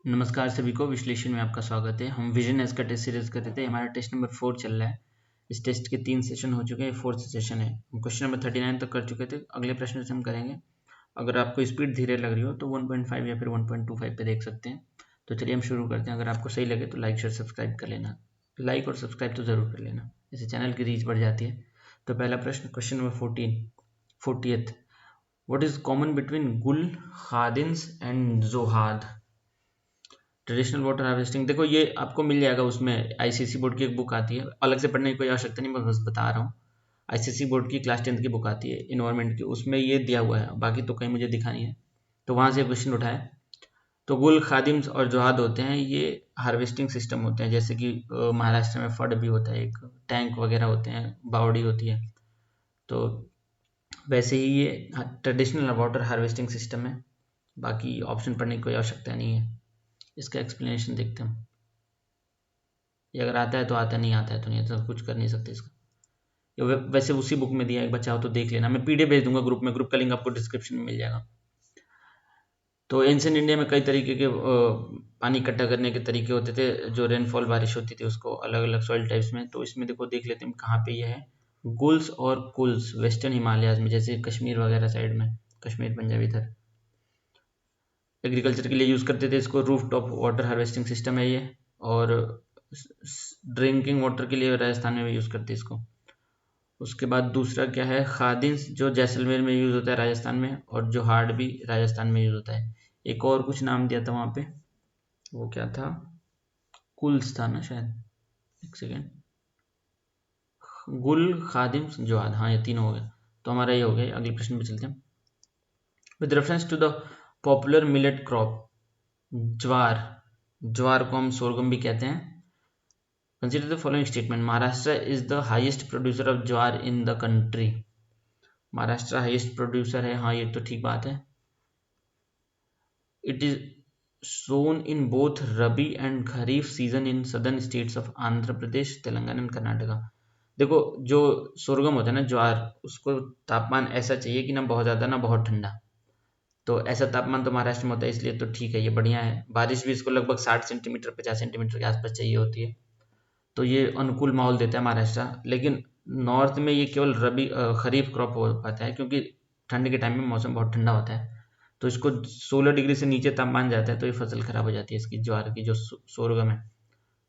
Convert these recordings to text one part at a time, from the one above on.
नमस्कार सभी को, विश्लेषण में आपका स्वागत है। हम विजन एस का टेस्ट सीरीज कर रहे थे। हमारा टेस्ट नंबर 4 चल रहा है। इस टेस्ट के 3 सेशन हो चुके हैं, 4th सेशन है। हम क्वेश्चन नंबर 39 तक कर चुके थे। अगले प्रश्न से हम करेंगे। अगर आपको स्पीड धीरे लग रही हो तो 1.5 या फिर 1.25 पे देख सकते हैं। तो चलिए हम शुरू करते हैं। अगर आपको सही लगे तो लाइक शेयर सब्सक्राइब कर लेना। लाइक और सब्सक्राइब तो ज़रूर कर लेना, इससे चैनल की रीच बढ़ जाती है। तो पहला प्रश्न, question number 40th। What is common between गुल, खादिन्स एंड जोहाद? ट्रेडिशनल वाटर हार्वेस्टिंग, देखो ये आपको मिल जाएगा, उसमें आईसीसी बोर्ड की एक बुक आती है। अलग से पढ़ने की कोई आवश्यकता नहीं, मैं बस बता रहा हूँ। आईसीसी बोर्ड की क्लास 10th की बुक आती है इन्वायरमेंट की, उसमें ये दिया हुआ है। बाकी तो कहीं मुझे दिखा नहीं है, तो वहाँ से क्वेश्चन उठाया। तो गुल, खादिम्स और जोहाद होते हैं, ये हार्वेस्टिंग सिस्टम होते हैं। जैसे कि महाराष्ट्र में फड भी होता है, एक टैंक वगैरह होते हैं, बावड़ी होती है। तो वैसे ही ये ट्रेडिशनल वाटर हार्वेस्टिंग सिस्टम है। बाकी ऑप्शन पढ़ने की कोई आवश्यकता नहीं है। इसका एक्सप्लेनेशन देखते हैं। ये अगर आता है तो आता है, नहीं आता है तो नहीं, तो कुछ कर नहीं सकते इसका। ये वैसे उसी बुक में दिया है, एक बच्चा हो तो देख लेना। मैं पीडीएफ भेज दूंगा ग्रुप में, ग्रुप का लिंक आपको डिस्क्रिप्शन में मिल जाएगा। तो एंशिएंट इंडिया में कई तरीके के पानी इकट्ठा करने के तरीके होते थे। जो रेनफॉल बारिश होती थी उसको अलग अलग सॉइल टाइप्स में, तो इसमें देखो देख लेते हैं कहाँ पे ये है। गुल्स और कुल्स वेस्टर्न हिमालयाज में, जैसे कश्मीर वगैरह साइड में, कश्मीर पंजाब इधर एग्रीकल्चर के लिए यूज़ करते थे इसको। Roof top water harvesting system है ये। और ड्रिंकिंग वाटर के लिए राजस्थान में भी यूज़ करते हैं इसको। उसके बाद दूसरा क्या है, खादिन्स, जो जैसलमेर में यूज़ होता है राजस्थान में, और जो हार्ड भी राजस्थान में यूज़ होता है। एक और कुछ नाम दिया था वहाँ पे, वो क्या था, कुल्स था ना शायद, एक सेकेंड। गुल, खादिम्स, जोहाद, हाँ ये तीनों हो गए। तो हमारा ये हो गया। अगले प्रश्न पे चलते हैं। With reference to the popular millet crop, jowar, jowar को हम सोरगम भी कहते हैं। Consider the following statement. Maharashtra is the highest producer of jowar in the country. Maharashtra highest producer है, हाँ ये तो ठीक बात है। It is sown in both rabi and kharif season in southern states of Andhra Pradesh, Telangana and Karnataka. देखो जो सोरगम होता है ना, ज्वार, उसको तापमान ऐसा चाहिए कि ना बहुत ज़्यादा ना बहुत ठंडा। तो ऐसा तापमान तो महाराष्ट्र में होता है, इसलिए तो ठीक है, ये बढ़िया है। बारिश भी इसको लगभग 60 सेंटीमीटर 50 सेंटीमीटर के आसपास चाहिए होती है। तो ये अनुकूल माहौल देता है महाराष्ट्र। लेकिन नॉर्थ में ये केवल रबी खरीफ क्रॉप हो पाता है, क्योंकि ठंड के टाइम में मौसम बहुत ठंडा होता है। तो इसको 16 डिग्री से नीचे तापमान जाता है तो ये फसल खराब हो जाती है इसकी, ज्वार की जो सोरगम है।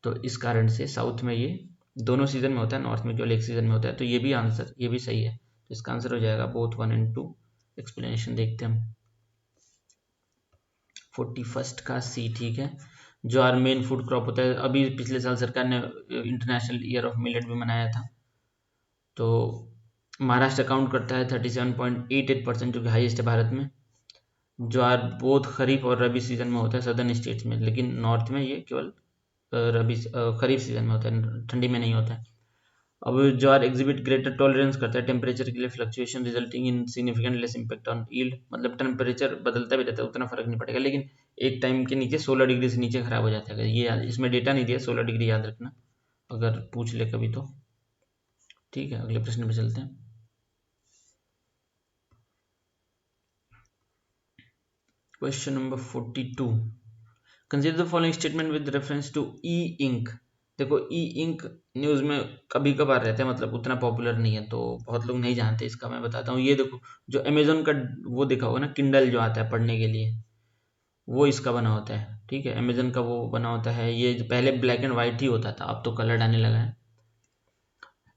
तो इस कारण से साउथ में ये दोनों सीजन में होता है, नॉर्थ में केवल एक सीजन में होता है। तो ये भी आंसर, ये भी सही है। तो इसका आंसर हो जाएगा बोथ 1 and 2। एक्सप्लेनेशन देखते हैं हम। 41st का सी, ठीक है। ज्वार मेन फूड क्रॉप होता है। अभी पिछले साल सरकार ने इंटरनेशनल ईयर ऑफ मिलेट भी मनाया था। तो महाराष्ट्र काउंट करता है 37.88%, जो कि हाईएस्ट है भारत में। ज्वार बोथ खरीफ और रबी सीजन में होता है सदर्न स्टेट्स में, लेकिन नॉर्थ में ये केवल खरीफ सीजन में होता है, ठंडी में नहीं होता है। अब ज्वार एग्जिबिट ग्रेटर टॉलरेंस करता है टेम्परेचर के लिए fluctuation, resulting in significant less impact on yield. मतलब टेम्परेचर बदलता भी रहता है, उतना फर्क नहीं पड़ेगा, लेकिन एक टाइम के नीचे 16 डिग्री से नीचे खराब हो जाता है। ये इसमें डेटा नहीं दिया, 16 डिग्री याद रखना अगर पूछ ले कभी तो। ठीक है, अगले प्रश्न पे चलते हैं। Question number 42। Consider the following statement with reference to e ink. देखो ई इंक न्यूज़ में कभी कभार रहता है, मतलब उतना पॉपुलर नहीं है, तो बहुत लोग नहीं जानते इसका। मैं बताता हूँ। ये देखो, जो अमेजोन का वो देखा होगा ना, किंडल जो आता है पढ़ने के लिए, वो इसका बना होता है। ठीक है, अमेजन का वो बना होता है। ये पहले ब्लैक एंड वाइट ही होता था, अब तो कलर आने लगा है।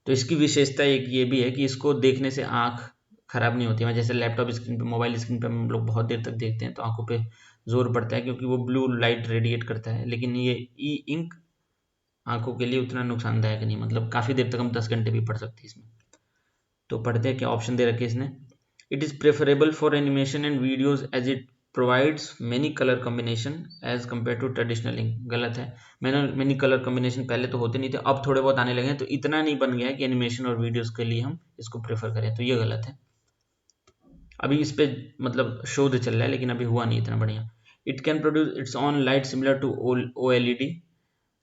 तो इसकी विशेषता एक ये भी है कि इसको देखने से आँख खराब नहीं होती है। जैसे लैपटॉप स्क्रीन पे, मोबाइल स्क्रीन पे हम लोग बहुत देर तक देखते हैं तो आंखों पे जोर पड़ता है, क्योंकि वो ब्लू लाइट रेडिएट करता है। लेकिन ये ई इंक आंखों के लिए उतना नुकसानदायक नहीं, मतलब काफ़ी देर तक हम 10 घंटे भी पढ़ सकते हैं इसमें। तो पढ़ते हैं क्या ऑप्शन दे रखे इसने। It is preferable for animation and videos as it provides many colour combination as compare to traditional ink. गलत है। मैनी कलर कॉम्बिनेशन पहले तो होते नहीं थे, अब थोड़े बहुत आने लगे हैं, तो इतना नहीं बन गया है कि एनिमेशन और वीडियोस के लिए हम इसको प्रेफर करें, तो ये गलत है। अभी इस पे मतलब शोध चल रहा है, लेकिन अभी हुआ नहीं इतना बढ़िया। It can produce its own light similar to OLED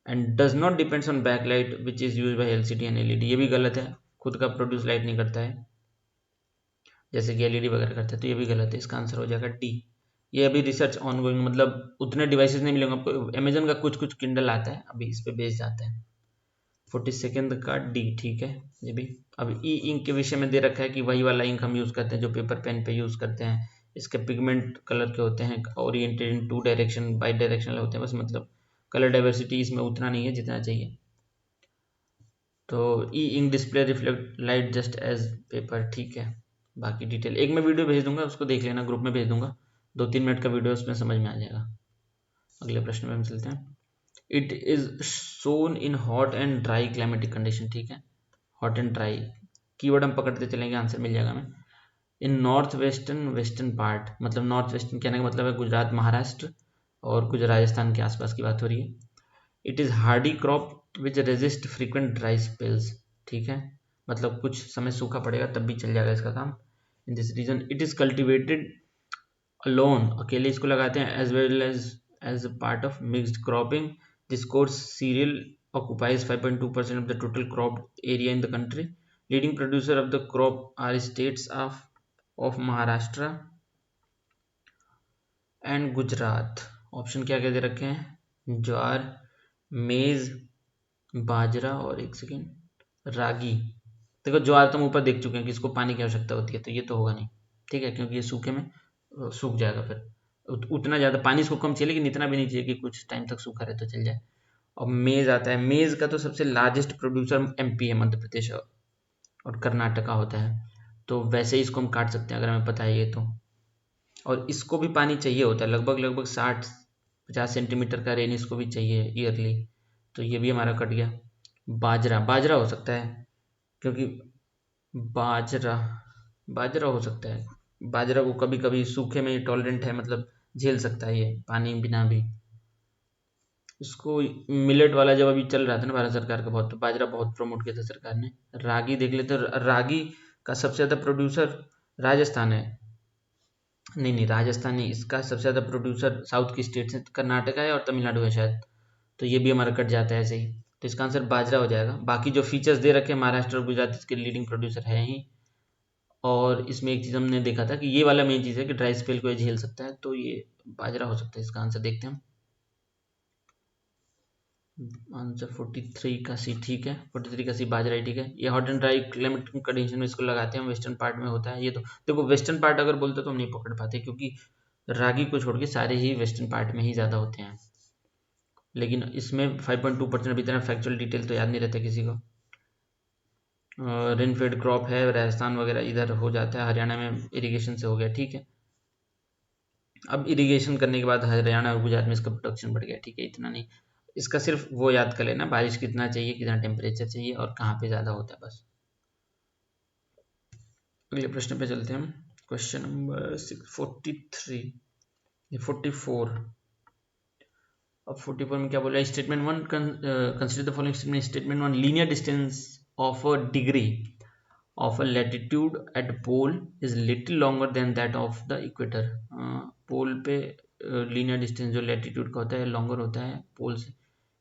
and does not depends on backlight which is use by LCD and LED। ये भी गलत है, खुद का प्रोड्यूस लाइट नहीं करता है जैसे कि LED वगैरह करता है, तो ये भी गलत है। इसका आंसर हो जाएगा डी, ये अभी रिसर्च ऑनगोइंग, मतलब उतने डिवाइसेस नहीं मिलेंगे आपको। अमेजन का कुछ कुछ किंडल आता है, अभी इस पे बेच जाते हैं। 42nd का डी, ठीक है। ये भी अब ई इंक के विषय में दे रखा है कि वही वाला इंक हम यूज़ करते हैं जो पेपर पेन पे यूज़ करते हैं। इसके पिगमेंट कलर के होते हैं, oriented in 2 direction, by directional होते हैं बस, मतलब कलर डाइवर्सिटी इसमें उतना नहीं है जितना चाहिए। तो e ink display reflect light just as paper, ठीक है। बाकी डिटेल एक मैं वीडियो भेज दूंगा, उसको देख लेना, ग्रुप में भेज दूंगा, 2-3 मिनट का वीडियो, उसमें समझ में आ जाएगा। अगले प्रश्न में हम चलते हैं। It is sown in hot and dry climatic condition, ठीक है। हॉट एंड ड्राई कीवर्ड हम पकड़ते चलेंगे, आंसर मिल जाएगा हमें। इन नॉर्थ वेस्टर्न वेस्टर्न पार्ट, मतलब नॉर्थ वेस्टर्न कहने का मतलब है गुजरात, महाराष्ट्र और कुछ राजस्थान के आसपास की बात हो रही है। It is Hardy crop which resist frequent dry spells, ठीक है, मतलब कुछ समय सूखा पड़ेगा तब भी चल जाएगा इसका काम। In this region it is cultivated alone, अकेले इसको लगाते हैं, as well as part of mixed cropping. This coarse cereal occupies 5.2% of the total cropped area in the country. Leading producer of the crop are states of Maharashtra and Gujarat. Option क्या क्या दे रखे हैं, ज्वार, मेज, बाजरा और एक सेकेंड रागी। देखो ज्वार तो हम ऊपर देख चुके हैं कि इसको पानी की आवश्यकता होती है, तो ये तो होगा नहीं, ठीक है, क्योंकि ये सूखे में सूख जाएगा फिर। उतना ज़्यादा पानी इसको कम चाहिए, लेकिन इतना भी नहीं चाहिए कि कुछ टाइम तक सूखा रहे तो चल जाए। और मेज आता है, मेज का तो सबसे लार्जेस्ट प्रोड्यूसर एमपी है, मध्य प्रदेश और कर्नाटका होता है, तो वैसे ही इसको हम काट सकते हैं अगर हमें पता है ये तो। और इसको भी पानी चाहिए होता है, लगभग लगभग 60-50 सेंटीमीटर का रेन इसको भी चाहिए ईयरली, तो ये भी हमारा कट गया। बाजरा, बाजरा हो सकता है, क्योंकि बाजरा बाजरा हो सकता है, बाजरा को कभी कभी सूखे में टॉलरेंट है, मतलब झेल सकता है ये पानी बिना भी। इसको मिलेट वाला जब अभी चल रहा था ना भारत सरकार का बहुत, तो बाजरा बहुत प्रमोट किया था सरकार ने। रागी देख लेते, रागी का सबसे ज़्यादा प्रोड्यूसर राजस्थान है, नहीं नहीं राजस्थान नहीं, इसका सबसे ज़्यादा प्रोड्यूसर साउथ की स्टेट से कर्नाटका है और तमिलनाडु है शायद, तो ये भी हमारा कट जाता है ऐसे ही। तो इसका आंसर बाजरा हो जाएगा। बाकी जो फीचर्स दे रखे हैं, महाराष्ट्र और गुजरात इसके लीडिंग प्रोड्यूसर है ही। और इसमें एक चीज़ हमने देखा था कि ये वाला मेन चीज़ है कि ड्राई स्पेल को ये झेल सकता है, तो ये बाजरा हो सकता है। इसका आंसर देखते हैं हम, आंसर 43 का सी, ठीक है, 43 का सी बाजरा ही ठीक है। ये hot and dry climatic condition में इसको लगाते हैं, वेस्टर्न पार्ट में होता है ये। तो देखो वेस्टर्न पार्ट अगर बोलते तो हम नहीं पकड़ पाते, क्योंकि रागी को छोड़ के सारे ही वेस्टर्न पार्ट में ही ज़्यादा होते हैं। लेकिन इसमें 5.2%, अभी इतना फैक्चुअल डिटेल तो याद नहीं रहता किसी को। रेनफेड क्रॉप है, राजस्थान वगैरह इधर हो जाता है, हरियाणा में इरिगेशन से हो गया, ठीक है। अब इरिगेशन करने के बाद हरियाणा और गुजरात में इसका प्रोडक्शन बढ़ गया, ठीक है, इतना नहीं। इसका सिर्फ वो याद कर लेना, बारिश कितना चाहिए, कितना टेम्परेचर चाहिए और कहाँ पे ज़्यादा होता है, बस। अगले प्रश्न पे चलते हैं हम। Question number 43, 44। अब 44 में क्या बोला है, statement 1, consider the following statement. Statement 1, linear distance of a degree of a latitude at pole is little longer than that of the equator। पोल पे लीनियर डिस्टेंस जो लैटिट्यूड का होता है लॉन्गर होता है पोल से,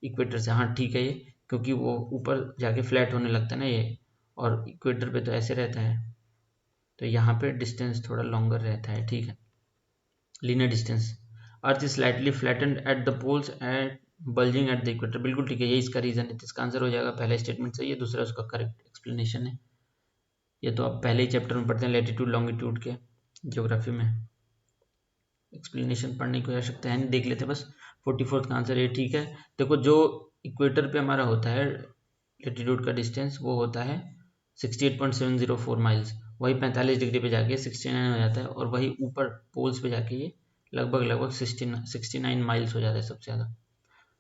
इक्वेटर से, हाँ ठीक है ये, क्योंकि वो ऊपर जाके फ्लैट होने लगता है ना ये, और इक्वेटर पे तो ऐसे रहता है, तो यहाँ पे डिस्टेंस थोड़ा लॉन्गर रहता है, ठीक है। Linear distance, earth is slightly flattened at the poles at bulging at the equator, बिल्कुल ठीक है, ये इसका रीजन है, इसका आंसर हो जाएगा पहला स्टेटमेंट सही है, दूसरा उसका करेक्ट एक्सप्लेनेशन है। ये तो आप पहले ही चैप्टर में पढ़ते हैं, लैटिट्यूड लॉन्गिट्यूड के ज्योग्राफी में, एक्सप्लेनेशन पढ़ने की आवश्यकता है नहीं, देख लेते बस। 44 का आंसर ये ठीक है। देखो जो इक्वेटर पे हमारा होता है लैटिट्यूड का डिस्टेंस, वो होता है 68.704 माइल्स, वही 45 डिग्री पे जाके 69 हो जाता है, और वही ऊपर पोल्स पे जाके ये लगभग लगभग 69 माइल्स हो जाता है सबसे ज़्यादा,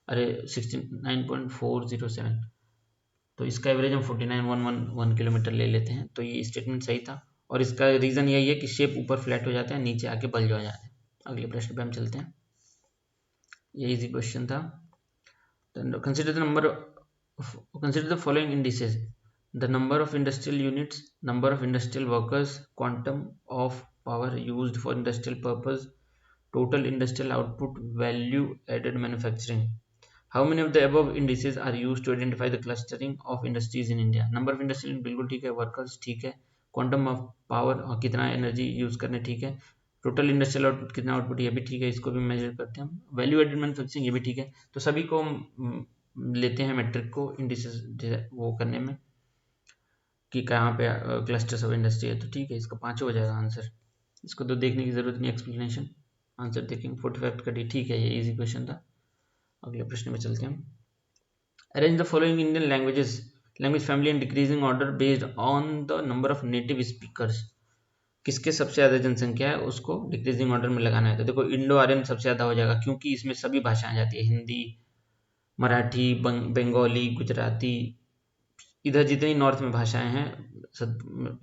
अरे 69.407। तो इसका एवरेज हम 49,111 किलोमीटर ले लेते हैं, तो ये स्टेटमेंट सही था। और इसका रीज़न यही है कि शेप ऊपर फ्लैट हो जाता है, नीचे आके बल्ज हो जाता है। अगले प्रश्न पे हम चलते हैं, ये इजी क्वेश्चन था। Consider the following indices, the number of industrial units, number of industrial workers, quantum of power used for industrial purpose, total industrial output, value added manufacturing। How many of the above indices are used to identify the clustering of industries in India? Number of industrial बिल्कुल ठीक है, workers ठीक है, quantum of power कितना energy use करने ठीक है, total industrial output कितना आउटपुट, ये भी ठीक है, इसको भी मेजर करते हैं हम। वैल्यू एडेड मैन्युफैक्चरिंग, ये भी ठीक है। तो सभी को लेते हैं मेट्रिक को इंडिसेस वो करने में कि कहाँ पे क्लस्टर्स ऑफ इंडस्ट्री है। तो ठीक है, इसका 5 हो जाएगा आंसर, इसको तो देखने की जरूरत नहीं, एक्सप्लेनेशन आंसर देखेंगे। 45 का डी, ठीक है, ये इजी क्वेश्चन था। अगले प्रश्न में चलते हैं। Arrange the following Indian language family in decreasing order based on the number of native speakers. किसके सबसे ज़्यादा जनसंख्या है उसको डिक्रीजिंग ऑर्डर में लगाना है। तो देखो इंडो आर्यन सबसे ज़्यादा हो जाएगा, क्योंकि इसमें सभी भाषाएं जाती है, हिंदी, मराठी, बंगाली, गुजराती, इधर जितनी नॉर्थ में भाषाएं हैं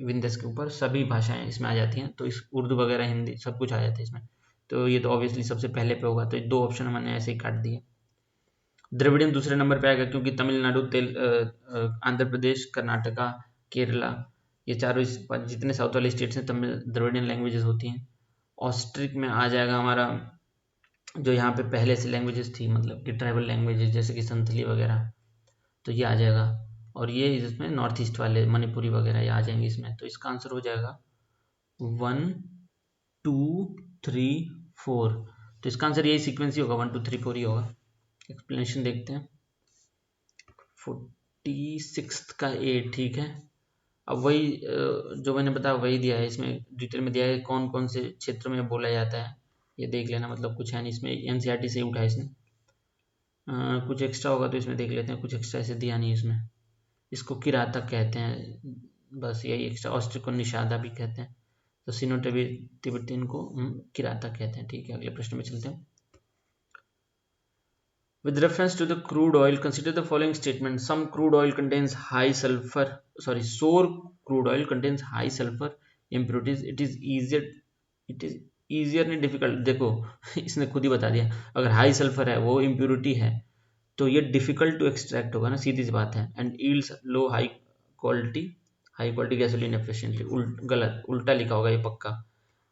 विंध्यस के ऊपर, सभी भाषाएं इसमें आ जाती हैं। तो इस उर्दू वगैरह, हिंदी, सब कुछ आ जाता है इसमें। तो ये तो ऑब्वियसली सबसे पहले पे होगा, तो 2 ऑप्शन मैंने ऐसे ही काट दिए। द्रविडियन दूसरे नंबर पे आएगा, क्योंकि तमिलनाडु, आंध्र प्रदेश, कर्नाटका, केरला, ये चारों जितने साउथ वाले स्टेट्स हैं तमिल द्रविडियन लैंग्वेजेस होती हैं। ऑस्ट्रिक में आ जाएगा हमारा, जो यहाँ पे पहले से लैंग्वेजेस थी, मतलब कि ट्राइबल लैंग्वेजेस जैसे कि संथली वगैरह, तो ये आ जाएगा। और ये इसमें नॉर्थ ईस्ट वाले मणिपुरी वगैरह ये आ जाएंगे इसमें। तो इसका आंसर हो जाएगा 1 2 3 4। तो इसका आंसर यही सीक्वेंस ही होगा, 1 2 3 4 ही होगा। एक्सप्लेनेशन देखते हैं। 46 का ए, ठीक है। अब वही जो मैंने बताया वही दिया है, इसमें डिटेल में दिया है कौन कौन से क्षेत्रों में बोला जाता है, ये देख लेना। मतलब कुछ है नहीं इसमें, एनसीईआरटी से ही उठा है इसने। कुछ एक्स्ट्रा होगा तो इसमें देख लेते हैं, कुछ एक्स्ट्रा ऐसे दिया नहीं इसमें। इसको किरातक कहते हैं, बस यही एक्स्ट्रा। ऑस्ट्रिक को निषादा भी कहते हैं, तो सिनो तिब्बतियन को किरातक कहते हैं, ठीक है। अगले प्रश्न में चलते हैं। With reference to the crude oil, consider the following statement. Some crude oil contains high sulfur, sour crude oil contains high sulfur impurities. It is easier नहीं difficult, देखो इसने खुद ही बता दिया, अगर हाई सल्फर है, वो इम्प्योरिटी है, तो ये डिफिकल्ट टू एक्सट्रैक्ट होगा ना, सीधी सी बात है। And yields low high quality gasoline efficiently, गलत, उल्टा लिखा होगा ये पक्का।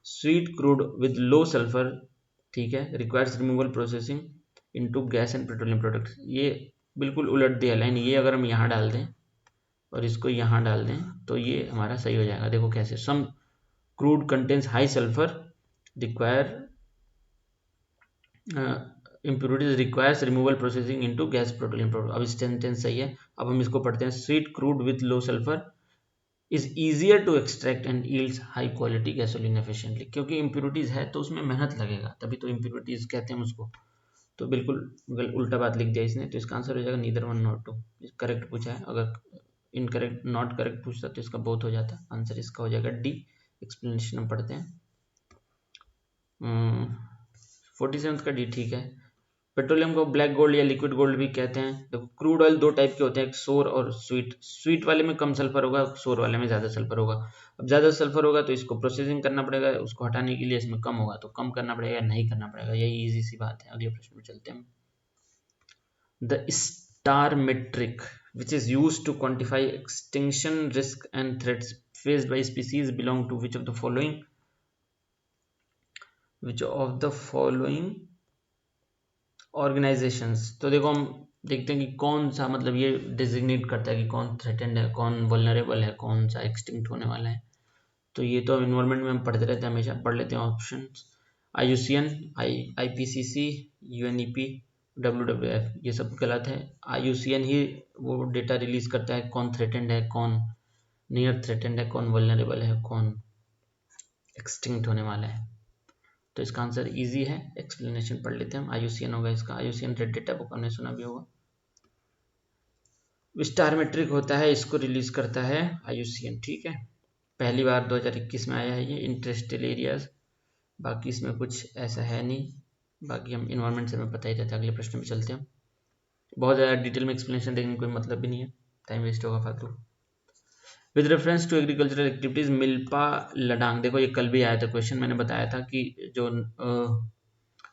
Sweet crude with low sulphur, ठीक है, requires removal processing into gas and petroleum products. ये बिल्कुल उलट दिया लाइन, ये अगर हम यहाँ डाल दें और इसको यहाँ डाल दें तो ये हमारा सही हो जाएगा। देखो कैसे, some crude contains high sulphur require impurities requires removal processing into gas petroleum product। अब इस सेंटेंस सही है। अब हम इसको पढ़ते हैं। Sweet crude with low sulphur is easier to extract and yields high quality gasoline efficiently. क्योंकि इम्प्योरिटीज है तो उसमें मेहनत लगेगा, तभी तो इम्प्योरिटीज कहते हैं उसको। तो बिल्कुल उल्टा बात लिख दिया इसने, तो इसका आंसर हो जाएगा नीदर 1 नॉट 2। करेक्ट पूछा है, अगर इनकरेक्ट नॉट करेक्ट पूछता तो इसका बोथ हो जाता। आंसर इसका हो जाएगा डी। एक्सप्लेनेशन हम पढ़ते हैं। 47 का डी, ठीक है। पेट्रोलियम को ब्लैक गोल्ड या लिक्विड गोल्ड भी कहते हैं। देखो क्रूड ऑयल 2 टाइप के होते हैं, एक सोर और स्वीट। स्वीट वाले में कम सल्फर होगा, सोर वाले में ज़्यादा सल्फर होगा। अब ज़्यादा सल्फर होगा तो इसको प्रोसेसिंग करना पड़ेगा, उसको हटाने के लिए इसमें कम होगा तो कम करना पड़ेगा, नहीं करना पड़ेगा, यही ईजी सी बात है। अगले प्रश्न में चलते हैं। The star metric which is used to quantify extinction risk and threats faced by species belong to which of the following organisations. तो देखो हम देखते हैं कि कौन सा, मतलब ये डिजिग्नेट करता है कि कौन थ्रेटेंड है, कौन वल्नरेबल है, कौन सा एक्सटिंक्ट होने वाला है। तो ये तो इन्वायरमेंट में हम पढ़ते रहते हैं, हमेशा पढ़ लेते हैं options. IUCN, IPCC, UNEP, WWF, ये सब गलत है। IUCN ही वो डेटा रिलीज करता है कौन थ्रेटेंड है, कौन नियर थ्रेटेंड है, कौन वल्नरेबल है, कौन एक्सटिंक्ट होने वाला है। तो इसका आंसर इजी है। एक्सप्लेनेशन पढ़ लेते हैं हम। IUCN होगा इसका। IUCN रेड डेटा बुक हमने सुना भी होगा। स्टार मेट्रिक होता है, इसको रिलीज करता है IUCN, ठीक है। पहली बार 2021 में आया है ये, इंटरेस्टल एरियाज। बाकी इसमें कुछ ऐसा है नहीं, बाकी हम इन्वायरमेंट से हमें पता ही रहता है। अगले प्रश्न में चलते हैं। बहुत ज़्यादा डिटेल में एक्सप्लेनेशन देखने कोई मतलब भी नहीं है, टाइम वेस्ट होगा फालतू। With reference to agricultural activities milpa ladang, देखो ये कल भी आया था क्वेश्चन, मैंने बताया था कि जो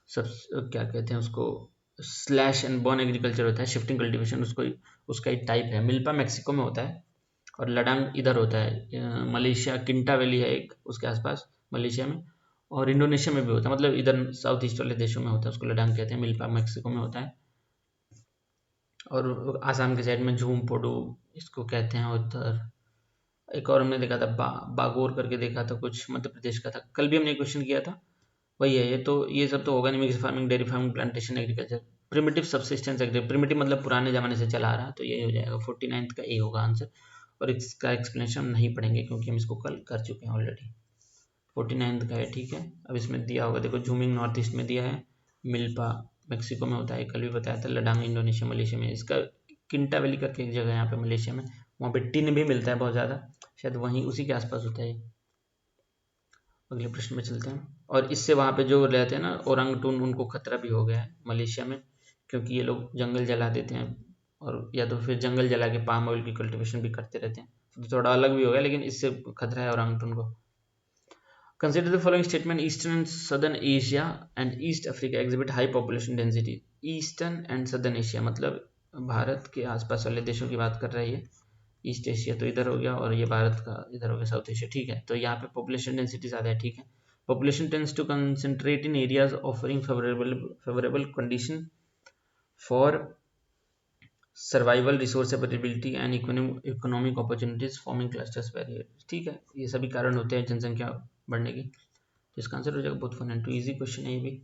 सब क्या कहते हैं उसको, स्लैश एंड बॉर्न एग्रीकल्चर होता है, शिफ्टिंग कल्टीवेशन, उसका एक टाइप है। मिल्पा मैक्सिको में होता है और लडांग इधर होता है, मलेशिया, किंटा वैली है एक उसके आसपास मलेशिया में, और इंडोनेशिया में भी होता है, मतलब इधर साउथ ईस्ट वाले देशों में होता है, उसको लडांग कहते हैं। मिल्पा मैक्सिको में होता है। और आसाम के साइड में झूम पोडू इसको कहते हैं, उधर एक और हमने देखा था बागोर करके देखा था, कुछ मध्य प्रदेश का था। कल भी हमने क्वेश्चन किया था, वही है ये। तो ये सब तो होगा नहीं, mix farming, dairy farming, plantation agriculture, primitive subsistence agriculture, primitive मतलब पुराने जमाने से चला आ रहा, तो यही हो जाएगा 49th का ए होगा आंसर। और इसका एक्सप्लेनेशन हम नहीं पढ़ेंगे क्योंकि हम इसको कल कर चुके हैं ऑलरेडी। 49th का है, ठीक है। अब इसमें दिया होगा, देखो झूमिंग नॉर्थ ईस्ट में दिया है, मिल्पा मैक्सिको में होता है, कल भी बताया था, लडांग इंडोनेशिया मलेशिया में, इसका किंटा वैली करके एक जगह है यहाँ पे मलेशिया में, वहाँ पे टिन भी मिलता है बहुत ज़्यादा, शायद वहीं उसी के आसपास होता है। अगले प्रश्न में चलते हैं। और इससे वहाँ पे जो रहते हैं ना ओरंगटून, उनको खतरा भी हो गया है मलेशिया में, क्योंकि ये लोग जंगल जला देते हैं, और या तो फिर जंगल जला के पाम ऑयल की कल्टीवेशन भी करते रहते हैं, तो थोड़ा अलग भी हो गया, लेकिन इससे खतरा है ओरंगटून को। Consider the following statement: Eastern and Southern Asia and East Africa exhibit high population density. Eastern and Southern Asia मतलब भारत के आसपास वाले देशों की बात कर रही है। ईस्ट एशिया तो इधर हो गया, और ये भारत का इधर हो गया साउथ एशिया, ठीक है। तो यहाँ पे पॉपुलेशन डेंसिटी ज़्यादा है, ठीक है। Population tends to concentrate in areas offering favourable condition for survival, resource availability and economic opportunities, forming clusters very, ठीक है। ये सभी कारण होते हैं जनसंख्या बढ़ने की। तो इसका आंसर हो जाएगा बोथ 1 and 2। इजी क्वेश्चन है ये भी।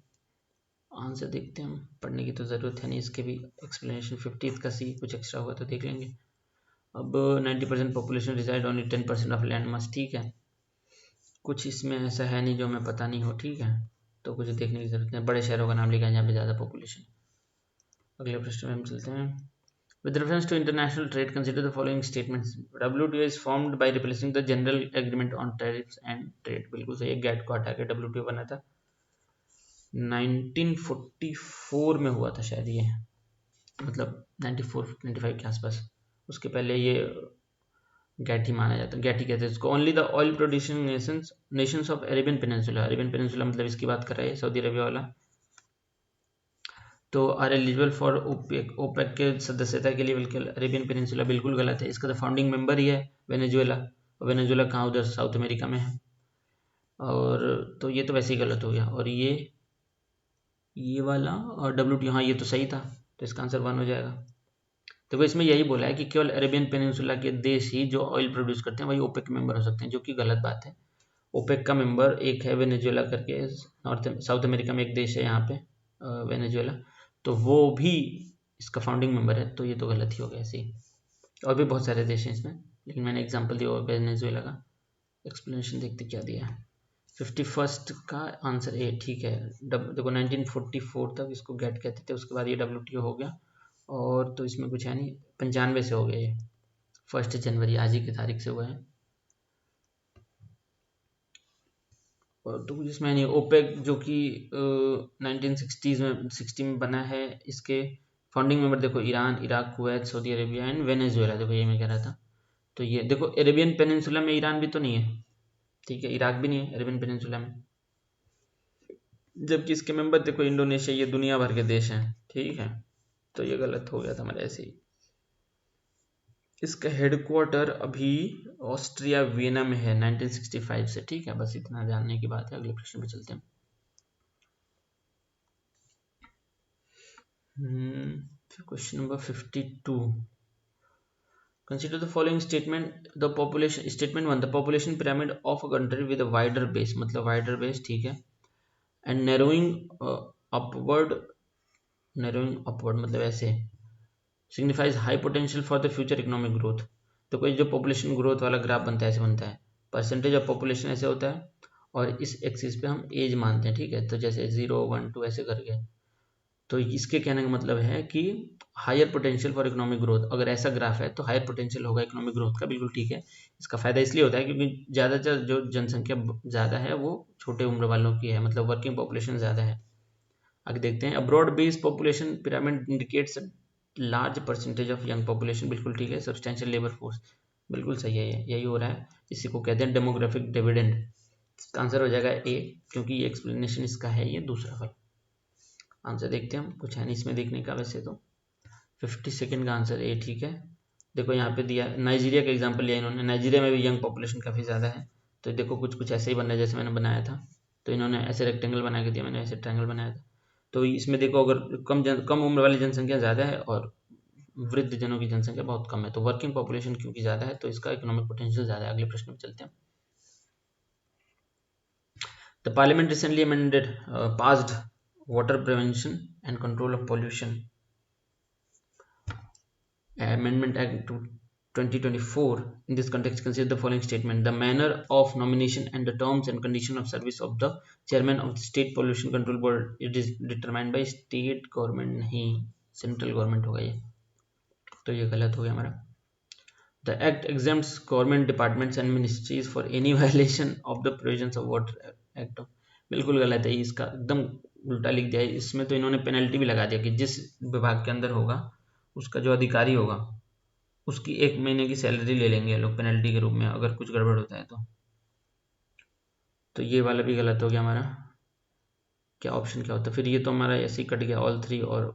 आंसर देखते हैं हम, पढ़ने की तो ज़रूरत है नहीं, इसके भी एक्सप्लेनेशन 50th का सी कुछ एक्स्ट्रा होगा तो देख लेंगे। अब 90% population reside only 10% of land mass, ठीक है। कुछ इसमें ऐसा है नहीं जो हमें पता नहीं हो, ठीक है, तो कुछ देखने की जरूरत नहीं। बड़े शहरों का नाम लिखा है जहाँ पे ज़्यादा पॉपुलेशन। अगले प्रश्न में हम चलते हैं। With reference to international trade, consider the following statements. WTO is formed by replacing the General Agreement on Tariffs and Trade. बिल्कुल सही है, गैट को हटा के WTO बना था, 1944 में हुआ था शायद ये, मतलब 94-95 के आसपास। उसके पहले ये गैट ही माना जाता है, गैट ही कहते हैं इसको। Only the oil producing Nations of Arabian peninsula, Arabian peninsula मतलब इसकी बात कर रहे हैं सऊदी अरबिया वाला, तो are eligible for OPEC, OPEC के सदस्यता के लिए। बिल्कुल अरेबियन पेनिनसुला बिल्कुल गलत है, इसका तो फाउंडिंग मेंबर ही है वेनेजुएला, और वेनेजुएला कहाँ, उधर साउथ अमेरिका में है, और तो ये तो वैसे ही गलत हो गया। और ये वाला और WTO, हाँ ये तो सही था, तो इसका आंसर 1 हो जाएगा। देखो इसमें यही बोला है कि केवल अरेबियन पेनिनसुला के देश ही जो ऑयल प्रोड्यूस करते हैं वही ओपेक मेंबर हो सकते हैं, जो कि गलत बात है। ओपेक का मेंबर एक है वेनेजुएला करके, नॉर्थ साउथ अमेरिका में एक देश है यहाँ पे वेनेजुएला, तो वो भी इसका फाउंडिंग मेंबर है, तो ये तो गलत ही हो गया ऐसे ही। और भी बहुत सारे देश हैं इसमें, लेकिन मैंने एग्जाम्पल दिया वेनेजुएला का। एक्सप्लेनेशन देखते क्या दिया है। 51st का आंसर ए, ठीक है। देखो 1944 तक इसको गैट कहते थे, उसके बाद ये WTO हो गया, और तो इसमें कुछ है नहीं, 95 से हो गया ये, 1 जनवरी आज ही की तारीख से हुआ है, और तो कुछ इसमें नहीं। ओपेक जो कि 1960s में 60 में बना है, इसके फाउंडिंग मेंबर देखो Iran, Iraq, Kuwait, Saudi Arabia and Venezuela. देखो ये मैं कह रहा था, तो ये देखो अरेबियन पेनिनसुला में ईरान भी तो नहीं है, ठीक है, इराक भी नहीं है अरेबियन पेनिनसुला में, जबकि इसके मेंबर देखो इंडोनेशिया, ये दुनिया भर के देश हैं, ठीक है, तो ये गलत हो गया था हमारे ऐसे ही। इसका हेडक्वार्टर अभी ऑस्ट्रिया वियना में है 1965 से, ठीक है, बस इतना जानने की बात है। अगले प्रश्न पे चलते हैं। Question number 52। Consider the following statement. The population statement 1, the population pyramid of a country with a wider base, मतलब wider base, ठीक है, and narrowing upward मतलब ऐसे, signifies high potential for the future economic growth। तो कोई जो population growth वाला graph बनता है ऐसे बनता है, परसेंटेज ऑफ पॉपुलेशन ऐसे होता है, और इस एक्सिस पे हम एज मानते हैं, ठीक है, तो जैसे 0, 1, 2 ऐसे करके। तो इसके कहने का मतलब है कि higher potential for economic growth, अगर ऐसा ग्राफ है तो हायर पोटेंशियल होगा इकोनॉमिक ग्रोथ का, बिल्कुल ठीक है। इसका फायदा इसलिए होता है क्योंकि ज़्यादातर जो जनसंख्या ज़्यादा है वो छोटे उम्र वालों की है, मतलब वर्किंग पॉपुलेशन ज़्यादा है। आगे देखते हैं। Abroad based population pyramid indicates large percentage of young population, बिल्कुल ठीक है। सब्सटेंशियल लेबर फोर्स, बिल्कुल सही है, यही हो रहा है, इसी को कहते हैं डेमोग्राफिक डिविडेंड। इसका आंसर हो जाएगा ए, क्योंकि ये एक्सप्लेनेशन इसका है, ये दूसरा वाला। आंसर देखते हैं हम, कुछ है नहीं इसमें देखने का वैसे तो। 52nd का आंसर ए, ठीक है। देखो यहाँ पे दिया नाइजीरिया का एग्जांपल लिया इन्होंने, नाइजीरिया में भी यंग पॉपुलेशन काफ़ी ज़्यादा है, तो देखो कुछ कुछ ऐसे ही बन रहा है जैसे मैंने बनाया था, तो इन्होंने ऐसे रेक्टेंगल बना के दिया, मैंने ऐसे ट्रायंगल बनाया था। तो इसमें देखो अगर कम उम्र वाली जनसंख्या ज़्यादा है और वृद्ध जनों की जनसंख्या बहुत कम है, तो वर्किंग पॉपुलेशन क्योंकि ज़्यादा है तो इसका इकोनॉमिक पोटेंशियल ज़्यादा है। अगले प्रश्न में चलते हैं। The parliament recently amended passed water prevention and control of pollution Amendment Act 2024. In this context, consider the following statement: the manner of nomination and the terms and condition of service of the chairman of the State Pollution Control Board, it is determined by state government, नहीं central government होगा ये, तो ये गलत हो गया हमारा। The act exempts government departments and ministries for any violation of the provisions of Water Act. बिल्कुल गलत है, इसका एकदम उल्टा लिख दिया है। इसमें तो इन्होंने पेनल्टी भी लगा दिया कि जिस विभाग के अंदर होगा उसका जो अधिकारी होगा उसकी 1 महीने की सैलरी ले लेंगे लोग पेनल्टी के रूप में अगर कुछ गड़बड़ होता है तो ये वाला भी गलत हो गया हमारा। क्या ऑप्शन क्या होता है फिर? ये तो हमारा ऐसे ही कट गया, ऑल 3 और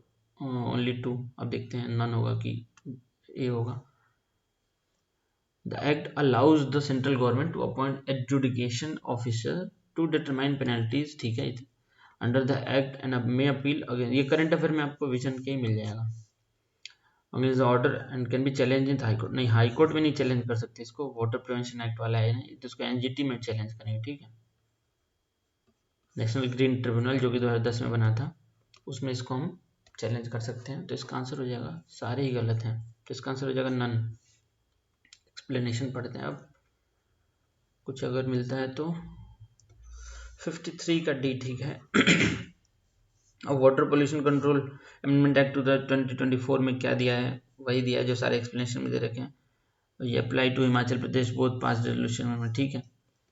ओनली 2। अब देखते हैं नन होगा कि ए होगा। The act allows the central government to appoint adjudication officer to determine penalties, ठीक है, under the act and may appeal again. ये करंट अफेयर में आपको विजन के ही मिल जाएगा। Against the order and can be challenge in high court, नहीं हाई कोर्ट में नहीं चैलेंज कर सकते इसको, वाटर प्रिवेंशन एक्ट वाला है ना, तो इसको एनजीटी में चैलेंज करेंगे, ठीक है। नेशनल ग्रीन ट्रिब्यूनल जो कि 2010 में बना था उसमें इसको हम चैलेंज कर सकते हैं। तो इसका आंसर हो जाएगा, सारे ही गलत हैं, तो इसका आंसर हो जाएगा नन। एक्सप्लेनेशन पढ़ते हैं अब, कुछ अगर मिलता है तो। 53 का डी ठीक है। अब water pollution control amendment act 2024 में क्या दिया है, वही दिया है जो सारे एक्सप्लेनेशन में दे रखे हैं। ये apply to Himachal Pradesh both pass resolution में, ठीक है।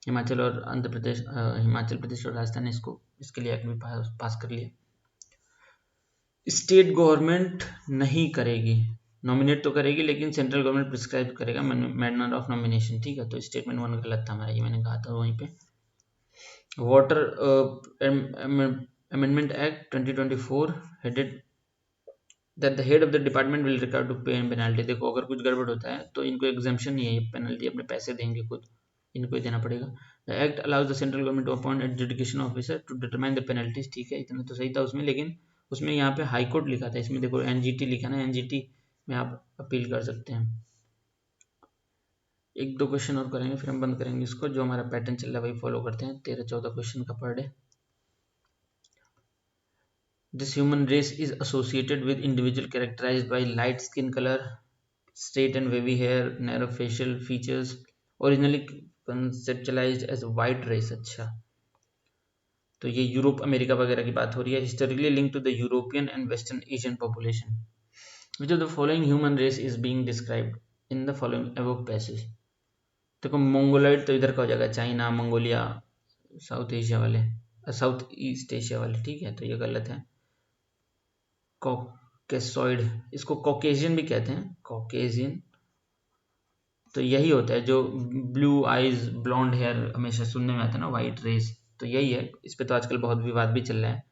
हिमाचल और आंध्र प्रदेश, हिमाचल प्रदेश और राजस्थान ने इसको इसके लिए एक्ट भी पास कर लिया। स्टेट गवर्नमेंट नहीं करेगी, नॉमिनेट तो करेगी लेकिन सेंट्रल गवर्नमेंट प्रिस्क्राइब करेगा मैनर ऑफ नॉमिनेशन, ठीक है। तो स्टेटमेंट 1 गलत था हमारा, ये मैंने कहा था वहीं पे। Water amendment act 2024 headed that the head of the department will require to pay penalty. देखो अगर कुछ गड़बड़ होता है तो इनको एग्जाम्पशन नहीं है, ये पेनल्टी अपने पैसे देंगे खुद, इनको ही देना पड़ेगा। The act allows the central government to appoint adjudication officer to determine the penalties, ठीक है, इतना तो सही था उसमें, लेकिन उसमें यहाँ पे हाई कोर्ट लिखा था, इसमें देखो एनजीटी लिखा ना, एनजीटी में आप अपील कर सकते हैं। 1-2 क्वेश्चन और करेंगे फिर हम बंद करेंगे इसको, जो हमारा पैटर्न चल रहा है वही फॉलो करते हैं। 13-14 क्वेश्चन का per day. This human race is associated with individual characterized by light skin color, straight and wavy hair, narrow facial features, originally conceptualized as white race। अच्छा, तो ये यूरोप अमेरिका वगैरह की बात हो रही है। Historically link to the European and western Asian population. Which of the following human race is being described in the following above passage. देखो मंगोलॉइड तो इधर का हो जाएगा, चाइना, मंगोलिया, साउथ एशिया वाले, साउथ ईस्ट एशिया वाले, ठीक है, तो ये गलत है। कॉकेसॉइड, इसको कॉकेशियन भी कहते हैं, कॉकेशियन, तो यही होता है जो ब्लू आईज ब्लॉन्ड हेयर हमेशा सुनने में आता है ना, वाइट रेस, तो यही है। इस पे तो आजकल बहुत विवाद भी चल रहा है,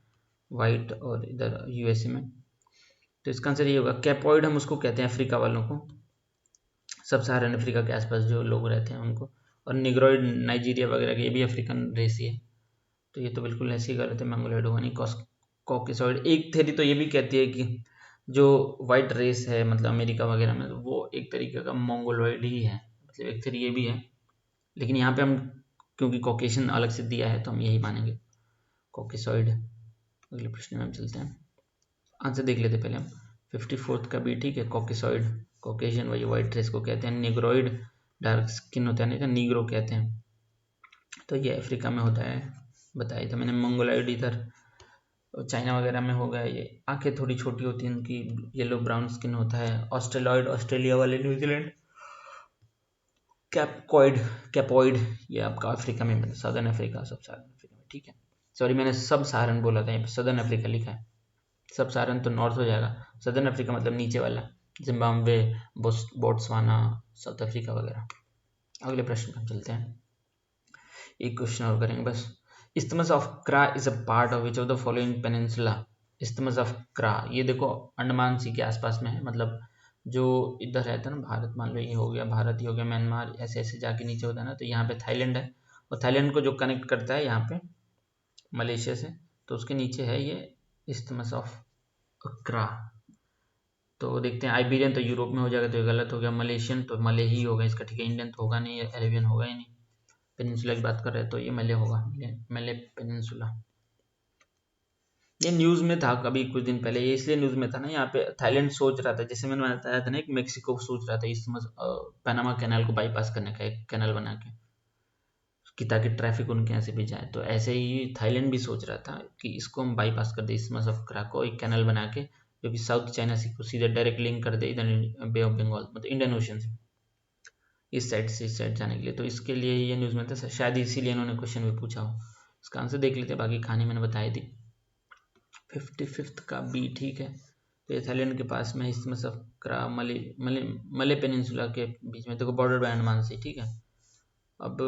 वाइट और इधर यूएसए में। तो इसका आंसर ये होगा। कैपॉइड हम उसको कहते हैं अफ्रीका वालों को, सब सहारन अफ्रीका के आसपास जो लोग रहते हैं उनको, और निग्रोइड नाइजीरिया वगैरह के, ये भी अफ्रीकन रेस ही है, तो ये तो बिल्कुल ऐसी गलत है, मंगोलॉइड होगा नहीं। कॉकेसॉइड, एक थ्योरी तो ये भी कहती है कि जो वाइट रेस है मतलब अमेरिका वगैरह में, वो एक तरीके का मंगोलॉइड ही है, मतलब एक थ्योरी ये भी है, लेकिन यहाँ पे हम क्योंकि कॉकेशियन अलग से दिया है तो हम यही मानेंगे, कॉकेसॉइड। अगले प्रश्न में हम चलते हैं, आंसर देख लेते पहले हम। 54 का भी ठीक है, कॉकेसॉइड, कॉकेशियन वही वाइट रेस को कहते हैं। निग्रोइड डार्क स्किन होता है, नहीं तो नीग्रो कहते हैं, तो ये अफ्रीका में होता है, बताया था मैंने। मंगोलॉइड इधर चाइना वगैरह में होगा। ये आंखें थोड़ी छोटी होती हैं उनकी, येलो ब्राउन स्किन होता है। ऑस्ट्रेलॉइड ऑस्ट्रेलिया वाले, न्यूजीलैंड। कैपॉइड ये आपका अफ्रीका में, सदर्न अफ्रीका, सब सहारन अफ्रीका में, ठीक है। सॉरी मैंने सब सहारन बोला था, यहाँ पे सदर्न अफ्रीका लिखा है, सब सहारन तो नॉर्थ हो जाएगा, सदर्न अफ्रीका मतलब नीचे वाला, जिम्बाब्वे, बोट्सवाना, साउथ अफ्रीका वगैरह। अगले प्रश्न पर चलते हैं, एक क्वेश्चन और करेंगे बस। Isthmus of Kra is a part of which of the following peninsula? Isthmus of Kra, ये देखो अंडमान सी के आसपास में है, मतलब जो इधर रहता है ना भारत, मान लो ये हो गया भारत, ये हो गया म्यांमार, ऐसे ऐसे जाके नीचे होता है ना, तो यहाँ पे थाईलैंड है, और थाईलैंड को जो कनेक्ट करता है यहाँ पे मलेशिया से, तो उसके नीचे है ये Isthmus of Kra। तो देखते हैं, आइबेरियन तो यूरोप में हो जाएगा, तो ये गलत हो गया। मलेशियन तो मले ही होगा इसका, ठीक है। इंडियन तो होगा नहीं, अरेबियन होगा ही नहीं। पेनिनसुला की बात कर रहे हैं तो ये मले होगा, मले पेनिनसुला। ये न्यूज़ में था कभी कुछ दिन पहले, ये इसलिए न्यूज़ में था ना, यहाँ पे थाईलैंड सोच रहा था, जैसे मैंने बताया था ना, एक मेक्सिको सोच रहा था इस पनामा कैनाल को बाईपास करने का, एक कैनाल बना के, कि ताकि ट्रैफिक उनके यहाँ से भी जाए। तो ऐसे ही थाईलैंड भी सोच रहा था कि इसको हम बाईपास कर दे, इस ऑफ करा को एक कैनल बना के, जो कि साउथ चाइना सी को सीधे डायरेक्ट लिंक कर दे इधर बे ऑफ बंगाल, मतलब इंडियन ओशन से, इस साइड से इस साइड जाने के लिए। तो इसके लिए ये न्यूज़ में था, शायद इसीलिए इन्होंने क्वेश्चन भी पूछा हो। इसका आंसर देख लेते हैं, बाकी कहानी मैंने बताई थी। 55th का बी, ठीक है। तो ये थाईलैंड के पास में, इसमें ऑफ करा मले मले मले पेनिनसुला के बीच में, देखो बॉर्डर बाय अंडमान से, ठीक है। अब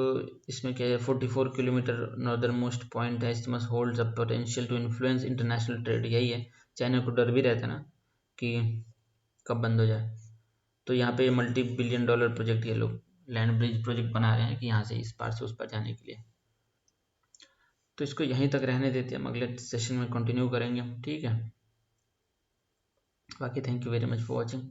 इसमें क्या है, 44 किलोमीटर नॉर्दर्न मोस्ट पॉइंट है, isthmus holds a potential to influence international trade. यही है, चाइना को डर भी रहता है ना कि कब बंद हो जाए। तो यहाँ पे मल्टी बिलियन डॉलर प्रोजेक्ट ये लोग लैंड ब्रिज प्रोजेक्ट बना रहे हैं कि यहाँ से इस पार से उस पार जाने के लिए। तो इसको यहीं तक रहने देते हैं, हम अगले सेशन में कंटिन्यू करेंगे हम, ठीक है। बाकी thank you very much for watching.